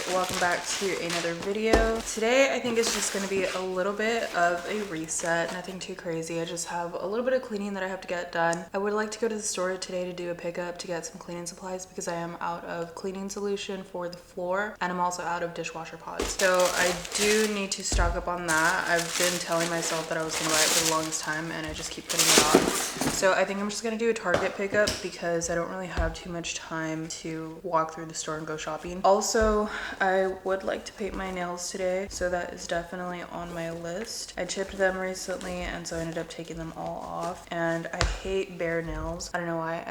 Welcome back to another video. Today I think it's just going to be a little bit of a reset, nothing too crazy. I just have a little bit of cleaning that I have to get done. I would like to go to the store today to do a pickup to get some cleaning supplies because I am out of cleaning solution for the floor and I'm also out of dishwasher pods. So I do need to stock up on that. I've been telling myself that I was going to buy it for the longest time and I just keep putting it off. So I think I'm just going to do a Target pickup because I don't really have too much time to walk through the store and go shopping. Also, I would like to paint my nails today, so that is definitely on my list. I chipped them recently and so I ended up taking them all off, and I hate bare nails. I don't know why.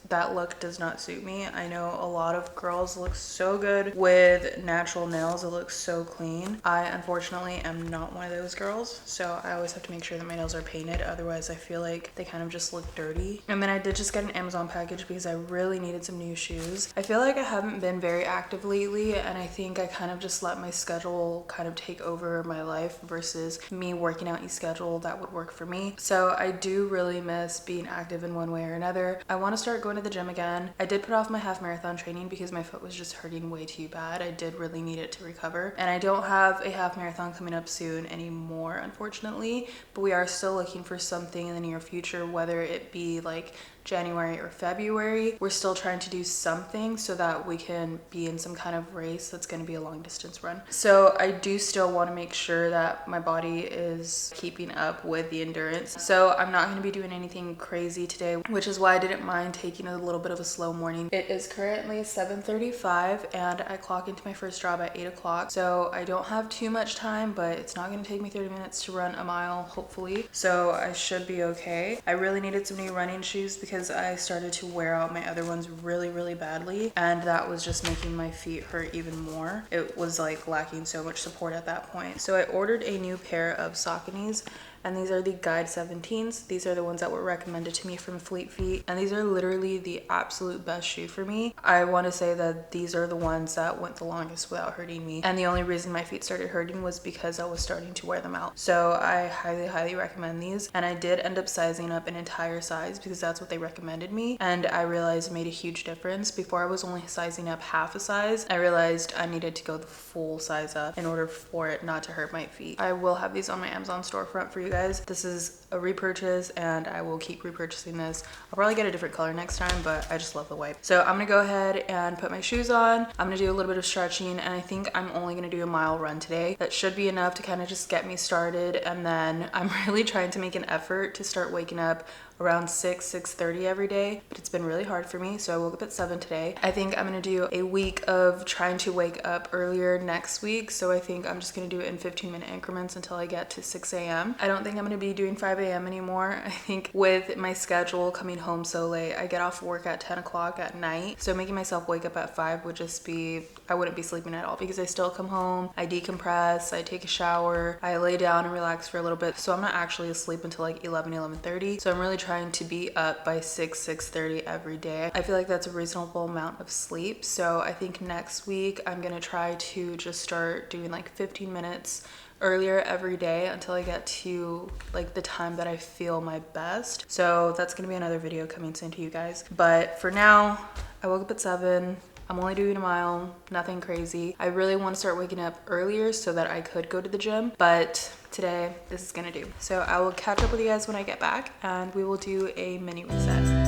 That look does not suit me. I know a lot of girls look so good with natural nails. It looks so clean. I unfortunately am not one of those girls, so I always have to make sure that my nails are painted, otherwise I feel like they kind of just look dirty. And then I did just get an Amazon package because I really needed some new shoes. I feel like I haven't been very active lately, and I think I kind of just let my schedule kind of take over my life versus me working out a schedule that would work for me. So I do really miss being active in one way or another. I want to start going to the gym again. I did put off my half marathon training because my foot was just hurting way too bad. I did really need it to recover, and I don't have a half marathon coming up soon anymore, unfortunately, but we are still looking for something in the near future, whether it be like January or February. We're still trying to do something so that we can be in some kind of race that's going to be a long distance run. So I do still want to make sure that my body is keeping up with the endurance. So I'm not going to be doing anything crazy today, which is why I didn't mind taking a little bit of a slow morning. It is currently 7:35 and I clock into my first job at 8 o'clock. So I don't have too much time, but it's not going to take me 30 minutes to run a mile, hopefully. So I should be okay. I really needed some new running shoes because I started to wear out my other ones really badly, and that was just making my feet hurt even more. It was like lacking so much support at that point. So I ordered a new pair of Sauconys, and these are the Guide 17s. These are the ones that were recommended to me from Fleet Feet, and these are literally the absolute best shoe for me. I want to say that these are the ones that went the longest without hurting me, and the only reason my feet started hurting was because I was starting to wear them out. So I highly recommend these, and I did end up sizing up an entire size because that's what they recommended me, and I realized it made a huge difference. Before I was only sizing up half a size. I realized I needed to go the full size up in order for it not to hurt my feet. I will have these on my Amazon storefront for you guys. This is a repurchase and I will keep repurchasing this. I'll probably get a different color next time, but I just love the white. So I'm gonna go ahead and put my shoes on. I'm gonna do a little bit of stretching, and I think I'm only gonna do a mile run today. That should be enough to kind of just get me started, and then I'm really trying to make an effort to start waking up around 6:30 every day, but it's been really hard for me. So I woke up at 7 today. I think I'm gonna do a week of trying to wake up earlier next week. So I think I'm just gonna do it in 15-minute increments until I get to 6 a.m. I don't think I'm gonna be doing 5 a.m. anymore. I think with my schedule coming home so late, I get off work at 10 o'clock at night. So making myself wake up at 5 would just be, I wouldn't be sleeping at all because I still come home, I decompress, I take a shower, I lay down and relax for a little bit. So I'm not actually asleep until like 11:30. So I'm really trying to be up by 6:30 every day. I feel like that's a reasonable amount of sleep. So I think next week I'm gonna try to just start doing like 15 minutes earlier every day until I get to like the time that I feel my best. So that's gonna be another video coming soon to you guys. But for now, I woke up at 7. I'm only doing a mile, nothing crazy. I really want to start waking up earlier so that I could go to the gym, but today this is gonna do. So I will catch up with you guys when I get back and we will do a mini reset.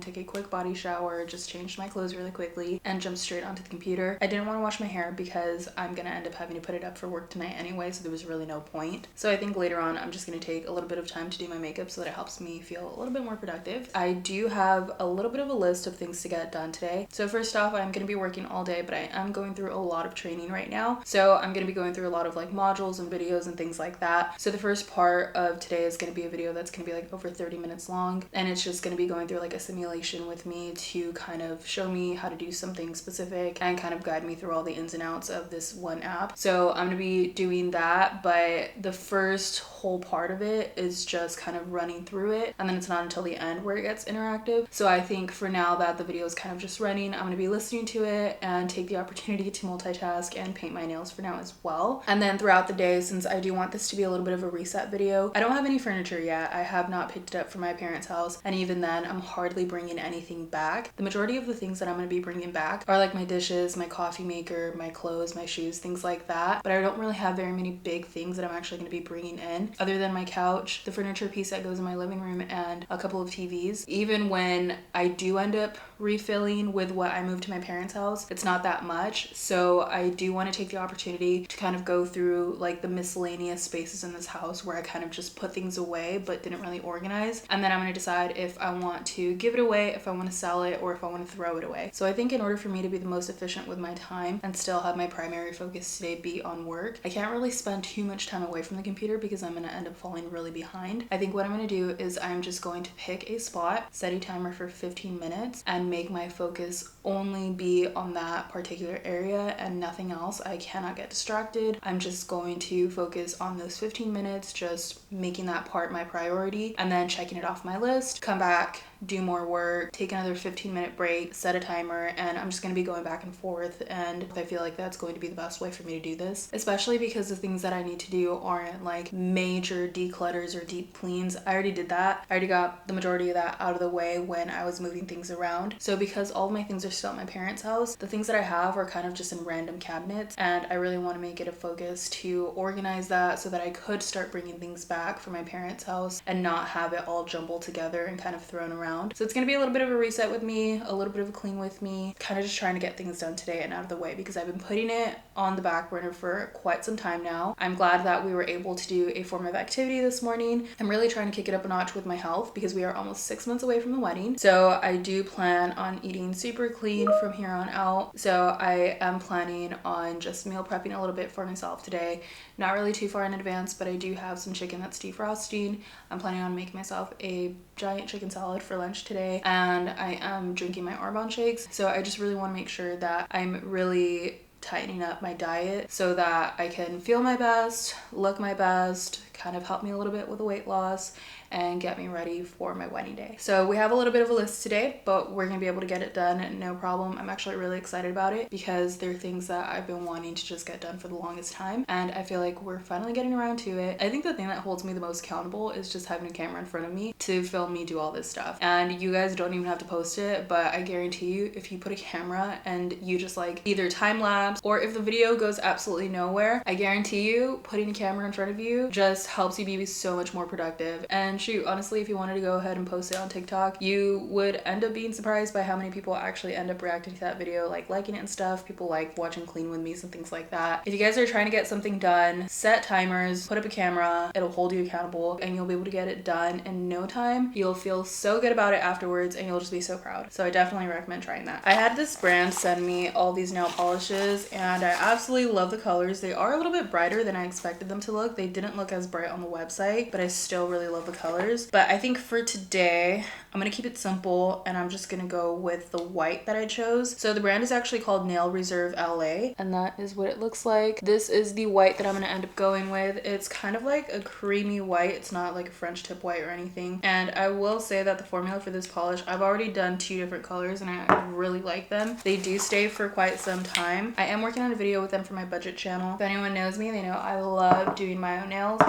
took a quick body shower, just changed my clothes really quickly, and jumped straight onto the computer. I didn't want to wash my hair because I'm gonna end up having to put it up for work tonight anyway, so there was really no point. So I think later on I'm just gonna take a little bit of time to do my makeup so that it helps me feel a little bit more productive. I do have a little bit of a list of things to get done today. So first off, I'm gonna be working all day, but I am going through a lot of training right now. So I'm gonna be going through a lot of like modules and videos and things like that. So the first part of today is gonna be a video that's gonna be like over 30 minutes long, and it's just gonna be going through like a simulation with me to kind of show me how to do something specific and kind of guide me through all the ins and outs of this one app. So I'm gonna be doing that, but the first whole part of it is just kind of running through it, and then it's not until the end where it gets interactive. So I think for now that the video is kind of just running, I'm gonna be listening to it and take the opportunity to multitask and paint my nails for now as well. And then throughout the day, since I do want this to be a little bit of a reset video, I don't have any furniture yet. I have not picked it up from my parents' house, and even then I'm hardly bringing anything back. The majority of the things that I'm going to be bringing back are like my dishes, my coffee maker, my clothes, my shoes, things like that, but I don't really have very many big things that I'm actually going to be bringing in other than my couch, the furniture piece that goes in my living room, and a couple of TVs. Even when I do end up refilling with what I moved to my parents' house, it's not that much. So I do want to take the opportunity to kind of go through like the miscellaneous spaces in this house where I kind of just put things away but didn't really organize, and then I'm going to decide if I want to give it away, if I want to sell it, or if I want to throw it away. So I think in order for me to be the most efficient with my time and still have my primary focus today be on work, I can't really spend too much time away from the computer because I'm going to end up falling really behind. I think what I'm going to do is I'm just going to pick a spot, set a timer for 15 minutes, and make my focus only be on that particular area and nothing else. I cannot get distracted. I'm just going to focus on those 15 minutes, just making that part my priority, and then checking it off my list, come back, do more work, take another 15-minute break, set a timer, and I'm just going to be going back and forth. And I feel like that's going to be the best way for me to do this, especially because the things that I need to do aren't like major declutters or deep cleans. I already did that. I already got the majority of that out of the way when I was moving things around. So because all of my things are still at my parents' house, the things that I have are kind of just in random cabinets, and I really want to make it a focus to organize that so that I could start bringing things back from my parents' house and not have it all jumbled together and kind of thrown around. So it's going to be a little bit of a reset with me, a little bit of a clean with me, kind of just trying to get things done today and out of the way because I've been putting it on the back burner for quite some time now. I'm glad that we were able to do a form of activity this morning. I'm really trying to kick it up a notch with my health because we are almost 6 months away from the wedding. So I do plan on eating super clean from here on out. So I am planning on just meal prepping a little bit for myself today. Not really too far in advance, but I do have some chicken that's defrosting. I'm planning on making myself a giant chicken salad for lunch today, and I am drinking my Arbonne shakes. So I just really want to make sure that I'm really tightening up my diet so that I can feel my best, look my best, kind of help me a little bit with the weight loss, and get me ready for my wedding day. So we have a little bit of a list today, but we're gonna be able to get it done, no problem. I'm actually really excited about it because they're things that I've been wanting to just get done for the longest time, and I feel like we're finally getting around to it. I think the thing that holds me the most accountable is just having a camera in front of me to film me do all this stuff. And you guys don't even have to post it, but I guarantee you if you put a camera and you just like either time lapse, or if the video goes absolutely nowhere, I guarantee you putting a camera in front of you just helps you be so much more productive. And shoot, honestly, if you wanted to go ahead and post it on TikTok, you would end up being surprised by how many people actually end up reacting to that video, like liking it and stuff. People like watching clean with me and things like that. If you guys are trying to get something done, set timers, put up a camera, it'll hold you accountable, and you'll be able to get it done in no time. You'll feel so good about it afterwards, and you'll just be so proud. So I definitely recommend trying that. I had this brand send me all these nail polishes, and I absolutely love the colors. They are a little bit brighter than I expected them to look. They didn't look as bright on the website, but I still really love the colors. But I think for today, I'm gonna keep it simple, and I'm just gonna go with the white that I chose. So the brand is actually called Nail Reserve LA, and that is what it looks like. This is the white that I'm gonna end up going with. It's kind of like a creamy white. It's not like a French tip white or anything. And I will say that the formula for this polish, I've already done 2 different colors, and I really like them. They do stay for quite some time. I am working on a video with them for my budget channel. If anyone knows me, they know I love doing my own nails.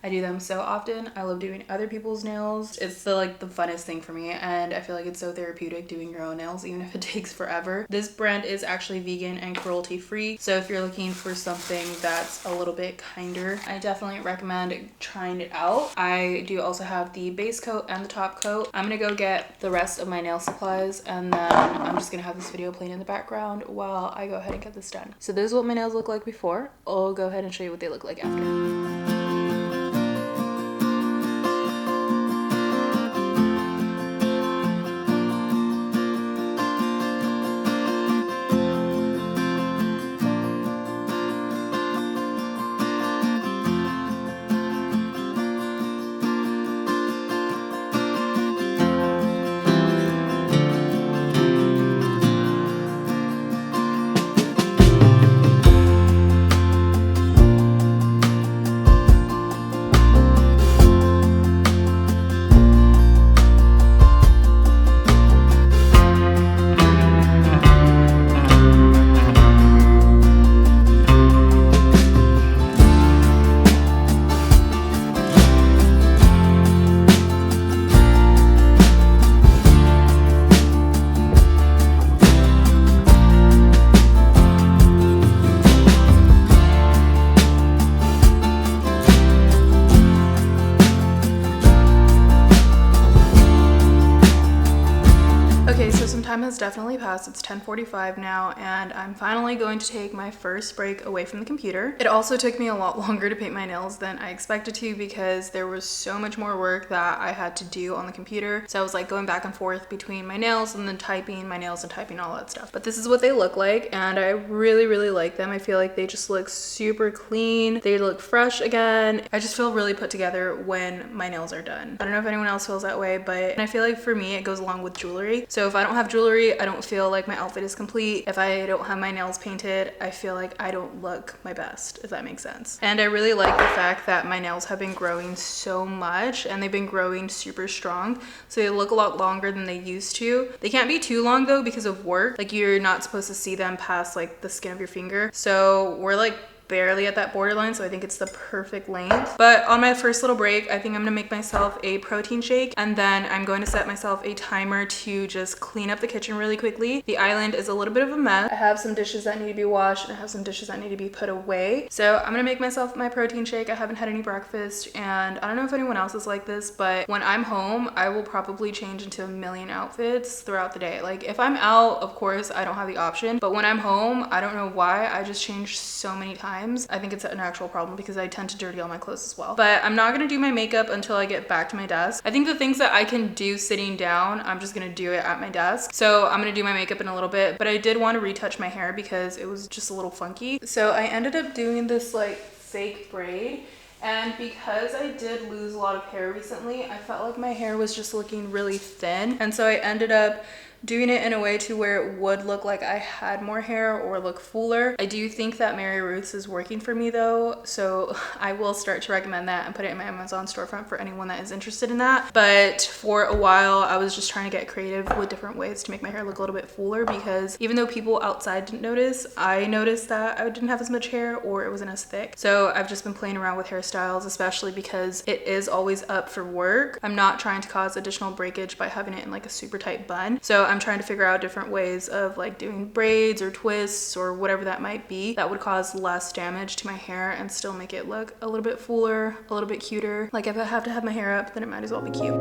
I do them so often. I love doing other people's nails. It's the funnest thing for me, and I feel like it's so therapeutic doing your own nails, even if it takes forever. This brand is actually vegan and cruelty free, so if you're looking for something that's a little bit kinder, I definitely recommend trying it out. I do also have the base coat and the top coat. I'm gonna go get the rest of my nail supplies, and then I'm just gonna have this video playing in the background while I go ahead and get this done. So this is what my nails look like before. I'll go ahead and show you what they look like after. Time has definitely passed. It's 10:45 now, and I'm finally going to take my first break away from the computer. It also took me a lot longer to paint my nails than I expected to because there was so much more work that I had to do on the computer. So I was like going back and forth between my nails and then typing my nails and typing all that stuff. But this is what they look like, and I really like them. I feel like they just look super clean. They look fresh again. I just feel really put together when my nails are done. I don't know if anyone else feels that way, but I feel like for me it goes along with jewelry. So if I don't have jewelry, I don't feel like my outfit is complete. If I don't have my nails painted, I feel like I don't look my best, if that makes sense. And I really like the fact that my nails have been growing so much, and they've been growing super strong, so they look a lot longer than they used to. They can't be too long though because of work. Like, you're not supposed to see them past like the skin of your finger, so we're like barely at that borderline, so I think it's the perfect length. But on my first little break, I think I'm gonna make myself a protein shake, and then I'm going to set myself a timer to just clean up the kitchen really quickly. The island is a little bit of a mess. I have some dishes that need to be washed, and I have some dishes that need to be put away. So I'm gonna make myself my protein shake. I haven't had any breakfast, and I don't know if anyone else is like this, but when I'm home, I will probably change into a million outfits throughout the day. Like, if I'm out, of course, I don't have the option, but when I'm home, I don't know why, I just change so many times. I think it's an actual problem because I tend to dirty all my clothes as well. But I'm not gonna do my makeup until I get back to my desk. I think the things that I can do sitting down, I'm just gonna do it at my desk. So I'm gonna do my makeup in a little bit, but I did want to retouch my hair because it was just a little funky. So I ended up doing this like fake braid. And because I did lose a lot of hair recently, I felt like my hair was just looking really thin. And so I ended up doing it in a way to where it would look like I had more hair or look fuller. I do think that Mary Ruth's is working for me though, so I will start to recommend that and put it in my Amazon storefront for anyone that is interested in that. But for a while, I was just trying to get creative with different ways to make my hair look a little bit fuller, because even though people outside didn't notice, I noticed that I didn't have as much hair or it wasn't as thick. So I've just been playing around with hairstyles, especially because it is always up for work. I'm not trying to cause additional breakage by having it in like a super tight bun. So I'm trying to figure out different ways of like doing braids or twists or whatever that might be that would cause less damage to my hair and still make it look a little bit fuller, a little bit cuter. Like, if I have to have my hair up, then it might as well be cute.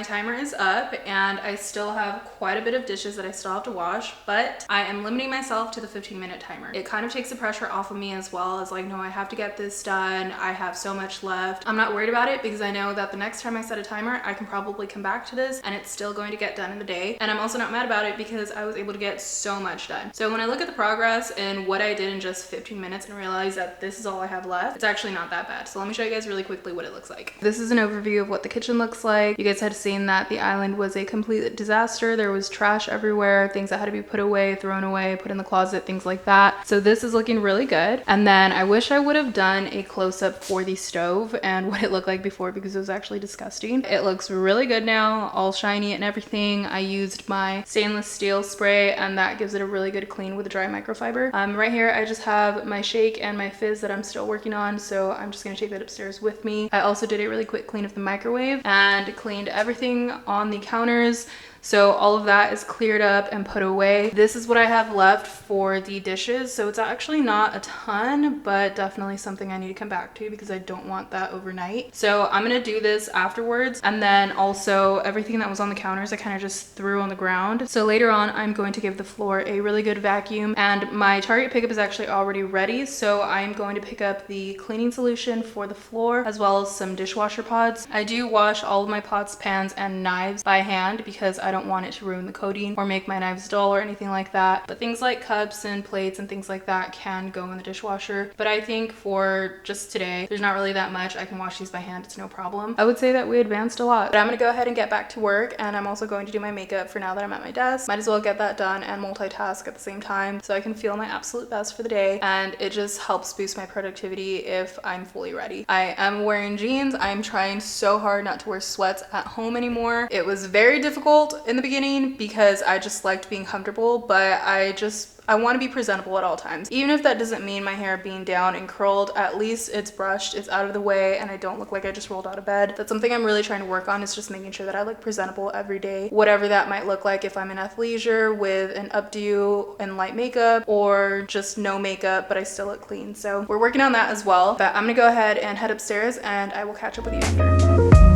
my timer is up and I still have quite a bit of dishes that I still have to wash, but I am limiting myself to the 15-minute timer. It kind of takes the pressure off of me as well, as like, no, I have to get this done. I have so much left. I'm not worried about it because I know that the next time I set a timer, I can probably come back to this and it's still going to get done in the day. And I'm also not mad about it because I was able to get so much done. So when I look at the progress and what I did in just 15 minutes and realize that this is all I have left, it's actually not that bad. So let me show you guys really quickly what it looks like. This is an overview of what the kitchen looks like. You guys had seen that the island was a complete disaster. There was trash everywhere, things that had to be put away, thrown away, put in the closet, things like that. So this is looking really good. And then I wish I would have done a close-up for the stove and what it looked like before because it was actually disgusting. It looks really good now, all shiny and everything. I used my stainless steel spray and that gives it a really good clean with a dry microfiber. Right here I just have my shake and my fizz that I'm still working on, so I'm just gonna take that upstairs with me. I also did a really quick clean of the microwave and cleaned everything on the counters. So all of that is cleared up and put away. This is what I have left for the dishes. So it's actually not a ton, but definitely something I need to come back to because I don't want that overnight. So I'm gonna do this afterwards. And then also everything that was on the counters, I kind of just threw on the ground. So later on, I'm going to give the floor a really good vacuum, and my Target pickup is actually already ready. So I'm going to pick up the cleaning solution for the floor as well as some dishwasher pods. I do wash all of my pots, pans, and knives by hand because I don't want it to ruin the coating or make my knives dull or anything like that. But things like cups and plates and things like that can go in the dishwasher. But I think for just today, there's not really that much. I can wash these by hand, it's no problem. I would say that we advanced a lot. But I'm gonna go ahead and get back to work, and I'm also going to do my makeup for now that I'm at my desk. Might as well get that done and multitask at the same time so I can feel my absolute best for the day, and it just helps boost my productivity if I'm fully ready. I am wearing jeans. I'm trying so hard not to wear sweats at home anymore. It was very difficult in the beginning because I just liked being comfortable, but I want to be presentable at all times. Even if that doesn't mean my hair being down and curled, at least it's brushed, it's out of the way, and I don't look like I just rolled out of bed. That's something I'm really trying to work on, is just making sure that I look presentable every day, whatever that might look like, if I'm in athleisure with an updo and light makeup, or just no makeup but I still look clean. So we're working on that as well. But I'm gonna go ahead and head upstairs and I will catch up with you after.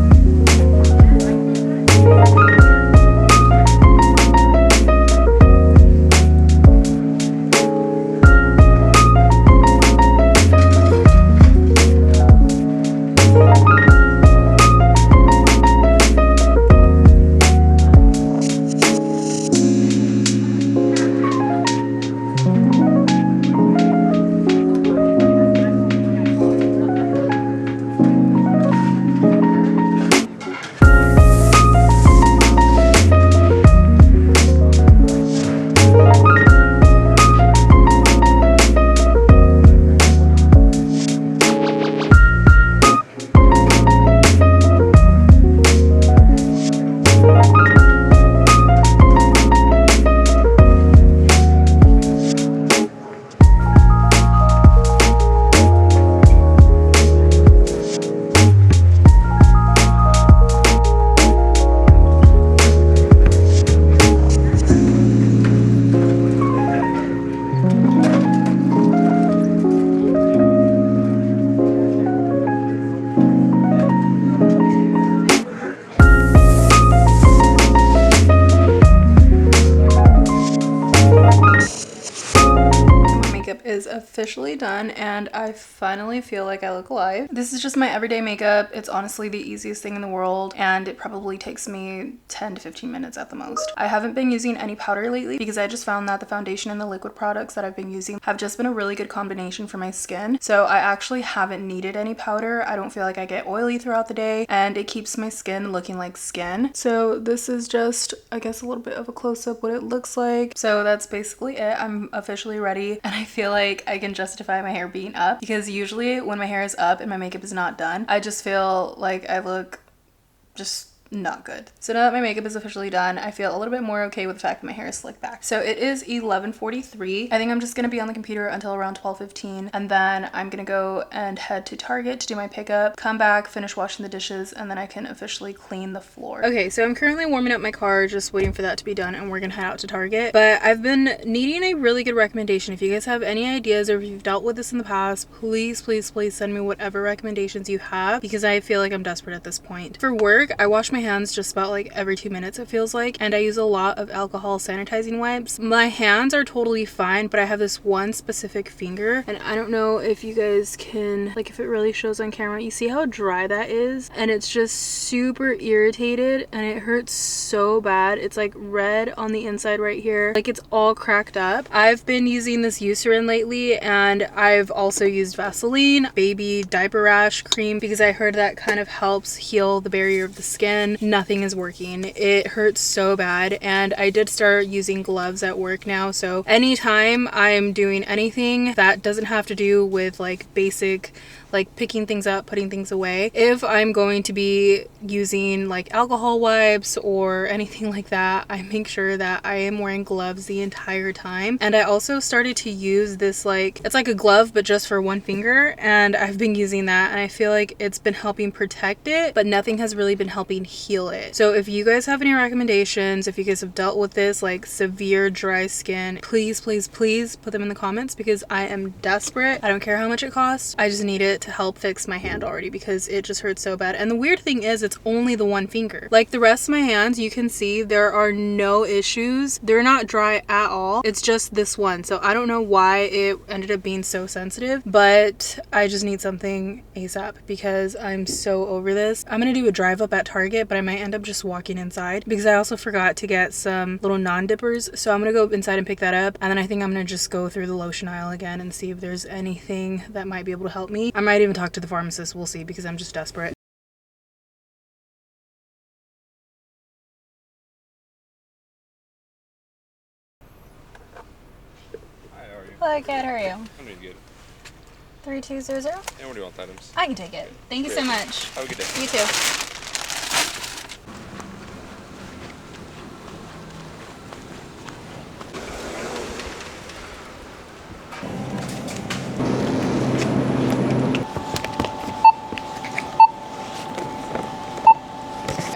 Is officially done and I finally feel like I look alive. This is just my everyday makeup. It's honestly the easiest thing in the world and it probably takes me 10 to 15 minutes at the most. I haven't been using any powder lately because I just found that the foundation and the liquid products that I've been using have just been a really good combination for my skin. So I actually haven't needed any powder. I don't feel like I get oily throughout the day and it keeps my skin looking like skin. So this is just, I guess, a little bit of a close-up what it looks like. So that's basically it. I'm officially ready and I feel like I can justify my hair being up because usually when my hair is up and my makeup is not done, I just feel like I look just not good. So now that my makeup is officially done, I feel a little bit more okay with the fact that my hair is slicked back. So it is 11:43. I think I'm just gonna be on the computer until around 12:15 and then I'm gonna go and head to Target to do my pickup, come back, finish washing the dishes, and then I can officially clean the floor. Okay, so I'm currently warming up my car, just waiting for that to be done, and we're gonna head out to Target. But I've been needing a really good recommendation. If you guys have any ideas or if you've dealt with this in the past, please send me whatever recommendations you have because I feel like I'm desperate at this point. For work, I wash my my hands just about like every 2 minutes, it feels like, and I use a lot of alcohol sanitizing wipes. My hands are totally fine, but I have this one specific finger, and I don't know if you guys can, like, if it really shows on camera. You see how dry that is? And it's just super irritated, and it hurts so bad. It's like red on the inside right here, like it's all cracked up. I've been using this Eucerin lately, and I've also used Vaseline, baby diaper rash cream, because I heard that kind of helps heal the barrier of the skin. Nothing is working. It hurts so bad, and I did start using gloves at work now, so anytime I'm doing anything that doesn't have to do with like basic, like picking things up, putting things away, if I'm going to be using like alcohol wipes or anything like that, I make sure that I am wearing gloves the entire time. And I also started to use this, like, it's like a glove but just for one finger, and I've been using that, and I feel like it's been helping protect it, but nothing has really been helping heal it. So if you guys have any recommendations, if you guys have dealt with this like severe dry skin, please put them in the comments, because I am desperate. I don't care how much it costs, I just need it to help fix my hand already, because it just hurts so bad. And the weird thing is, it's only the one finger. Like the rest of my hands, you can see there are no issues. They're not dry at all. It's just this one. So I don't know why it ended up being so sensitive, but I just need something ASAP because I'm so over this. I'm gonna do a drive up at Target, but I might end up just walking inside because I also forgot to get some little non-dippers. So I'm gonna go inside and pick that up, and then I think I'm gonna just go through the lotion aisle again and see if there's anything that might be able to help me. I might even talk to the pharmacist. We'll see, because I'm just desperate. Hi, how are you? Hello, good. How are you? I'm doing good. 3200? And what do you want items? I can take it. Thank you so much. Have a good day. You too.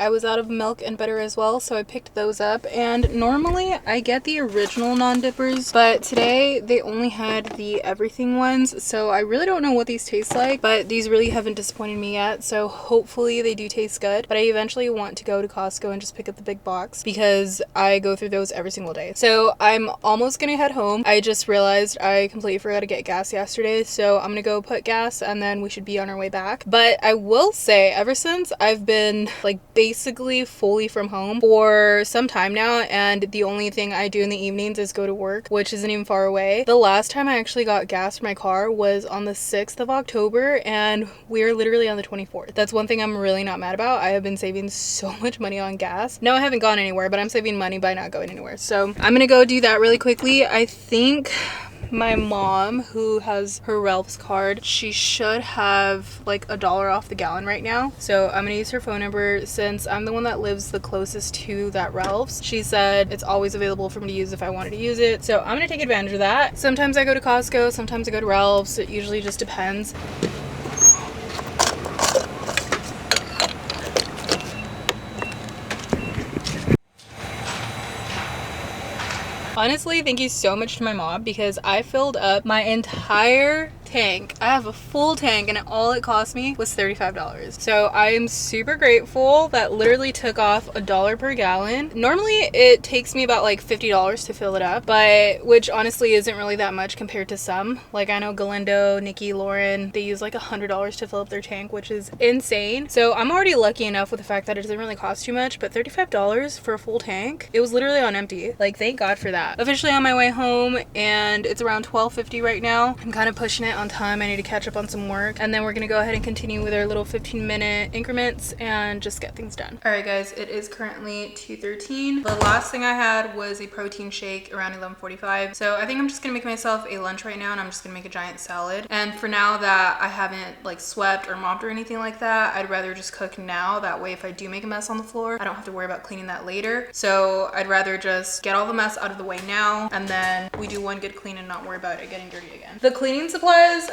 I was out of milk and butter as well, so I picked those up. And normally I get the original non-dippers, but today they only had the everything ones, so I really don't know what these taste like, but these really haven't disappointed me yet, so hopefully they do taste good. But I eventually want to go to Costco and just pick up the big box, because I go through those every single day. So I'm almost gonna head home. I just realized I completely forgot to get gas yesterday, so I'm gonna go put gas and then we should be on our way back. But I will say, ever since I've been like basically fully from home for some time now, and the only thing I do in the evenings is go to work, which isn't even far away. The last time I actually got gas for my car was on the 6th of October, and we're literally on the 24th. That's one thing I'm really not mad about. I have been saving so much money on gas. No, I haven't gone anywhere, but I'm saving money by not going anywhere. So I'm gonna go do that really quickly. I think my mom, who has her Ralph's card, she should have like $1 off the gallon right now. So I'm gonna use her phone number, since I'm the one that lives the closest to that Ralph's. She said it's always available for me to use if I wanted to use it. So I'm gonna take advantage of that. Sometimes I go to Costco, sometimes I go to Ralph's. It usually just depends. Honestly, thank you so much to my mom, because I filled up my entire tank. I have a full tank, and all it cost me was $35. So I am super grateful. That literally took off $1 per gallon. Normally it takes me about like $50 to fill it up, but which honestly isn't really that much compared to some. Like I know Galindo, Nikki, Lauren, they use like $100 to fill up their tank, which is insane. So I'm already lucky enough with the fact that it doesn't really cost too much, but $35 for a full tank, it was literally on empty. Like thank God for that. Officially on my way home, and it's around 12:50 right now. I'm kind of pushing it on time. I need to catch up on some work, and then we're gonna go ahead and continue with our little 15-minute increments and just get things done. All right guys, it is currently 2:13. The last thing I had was a protein shake around 11:45. So I think I'm just gonna make myself a lunch right now, and I'm just gonna make a giant salad. And for now that I haven't like swept or mopped or anything like that, I'd rather just cook now. That way if I do make a mess on the floor, I don't have to worry about cleaning that later. So I'd rather just get all the mess out of the way now, and then we do one good clean and not worry about it getting dirty again. The cleaning supplies was,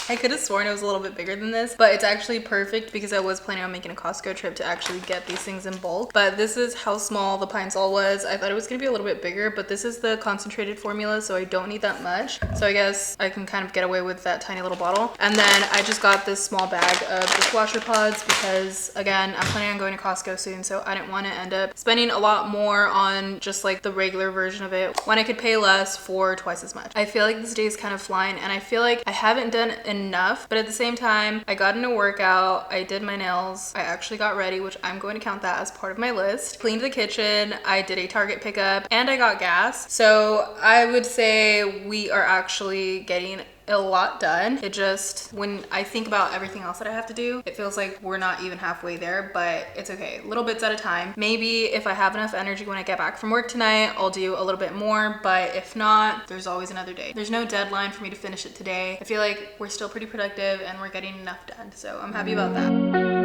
I could have sworn it was a little bit bigger than this, but it's actually perfect because I was planning on making a Costco trip to actually get these things in bulk. But this is how small the Pine Sol was. I thought it was gonna be a little bit bigger, but this is the concentrated formula, so I don't need that much. So I guess I can kind of get away with that tiny little bottle. And then I just got this small bag of dishwasher pods because, again, I'm planning on going to Costco soon, so I didn't want to end up spending a lot more on just like the regular version of it when I could pay less for twice as much. I feel like this day is kind of flying, and I feel like I haven't done enough, but at the same time, I got in a workout, I did my nails, I actually got ready, which I'm going to count that as part of my list, cleaned the kitchen, I did a Target pickup, and I got gas. So I would say we are actually getting a lot done. It just, when I think about everything else that I have to do, it feels like we're not even halfway there, but it's okay. Little bits at a time. Maybe if I have enough energy when I get back from work tonight, I'll do a little bit more, but if not, there's always another day. There's no deadline for me to finish it today. I feel like we're still pretty productive and we're getting enough done, so I'm happy about that.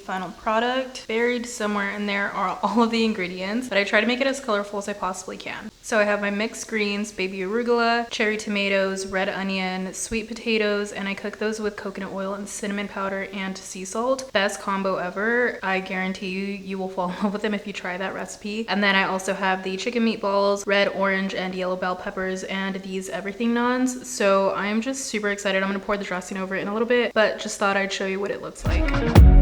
Final product. Buried somewhere in there are all of the ingredients, but I try to make it as colorful as I possibly can. So I have my mixed greens, baby arugula, cherry tomatoes, red onion, sweet potatoes, and I cook those with coconut oil and cinnamon powder and sea salt. Best combo ever. I guarantee you will fall in love with them if you try that recipe. And then I also have the chicken meatballs, red, orange, and yellow bell peppers, and these everything naans. So I'm just super excited. I'm gonna pour the dressing over it in a little bit, but just thought I'd show you what it looks like.